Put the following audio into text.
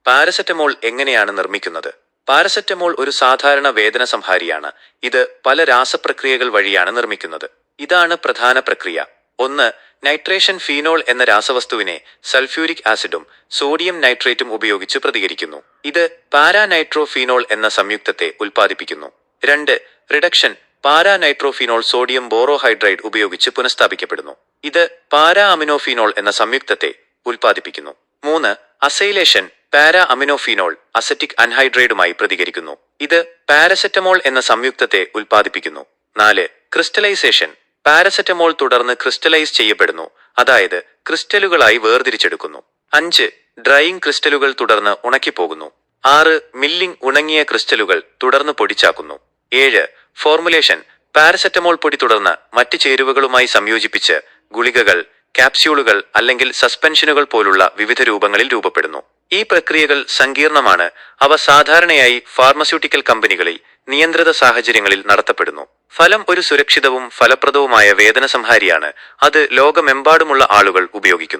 Paracetamol എങ്ങനെയാണ് നിർമ്മിക്കുന്നത്? Paracetamol ഒരു സാധാരണ വേദന സംഹാരിയാണ്. ഇത് പല രാസപ്രക്രിയകൾ വഴിയാണ് നിർമ്മിക്കുന്നത്. ഇതാണ് പ്രധാന പ്രക്രിയ. 1. നൈട്രേഷൻ. ഫീനോൾ എന്ന രാസവസ്തുവിനെ സൾഫ്യൂരിക് ആസിഡും സോഡിയം നൈട്രേറ്റും ഉപയോഗിച്ച് പ്രതികരിക്കുന്നു. ഇത് പാരാനൈട്രോഫീനോൾ എന്ന സംയുക്തത്തെ ഉൽപ്പാദിപ്പിക്കുന്നു. 2. റിഡക്ഷൻ. പാരാനൈട്രോഫീനോൾ സോഡിയം ബോറോഹൈഡ്രൈഡ് ഉപയോഗിച്ച് പുനഃസ്ഥാപിക്കപ്പെടുന്നു. ഇത് പാരാ അമിനോഫീനോൾ എന്ന സംയുക്തത്തെ ഉൽപ്പാദിപ്പിക്കുന്നു. 3. അസൈലേഷൻ. പാരാ അമിനോഫീനോൾ അസറ്റിക് അൻഹൈഡ്രൈഡുമായി പ്രതികരിക്കുന്നു. ഇത് പാരസെറ്റമോൾ എന്ന സംയുക്തത്തെ ഉൽപ്പാദിപ്പിക്കുന്നു. 4. ക്രിസ്റ്റലൈസേഷൻ. പാരസെറ്റമോൾ തുടർന്ന് ക്രിസ്റ്റലൈസ് ചെയ്യപ്പെടുന്നു, അതായത് ക്രിസ്റ്റലുകളായി വേർതിരിച്ചെടുക്കുന്നു. 5. ഡ്രൈയിങ്. ക്രിസ്റ്റലുകൾ തുടർന്ന് ഉണക്കിപ്പോകുന്നു. 6. മില്ലിംഗ്. ഉണങ്ങിയ ക്രിസ്റ്റലുകൾ തുടർന്ന് പൊടിച്ചാക്കുന്നു. 7. ഫോർമുലേഷൻ. പാരസെറ്റമോൾ പൊടി തുടർന്ന് മറ്റ് ചേരുവകളുമായി സംയോജിപ്പിച്ച് ഗുളികകൾ, ക്യാപ്സ്യൂളുകൾ അല്ലെങ്കിൽ സസ്പെൻഷനുകൾ പോലുള്ള വിവിധ രൂപങ്ങളിൽ രൂപപ്പെടുന്നു. ഈ പ്രക്രിയകൾ സങ്കീർണമാണ്. അവ സാധാരണയായി ഫാർമസ്യൂട്ടിക്കൽ കമ്പനികളിൽ നിയന്ത്രിത സാഹചര്യങ്ങളിൽ നടത്തപ്പെടുന്നു. ഫലം ഒരു സുരക്ഷിതവും ഫലപ്രദവുമായ വേദന സംഹാരിയാണ്. അത് ലോകമെമ്പാടുമുള്ള ആളുകൾ ഉപയോഗിക്കുന്നു.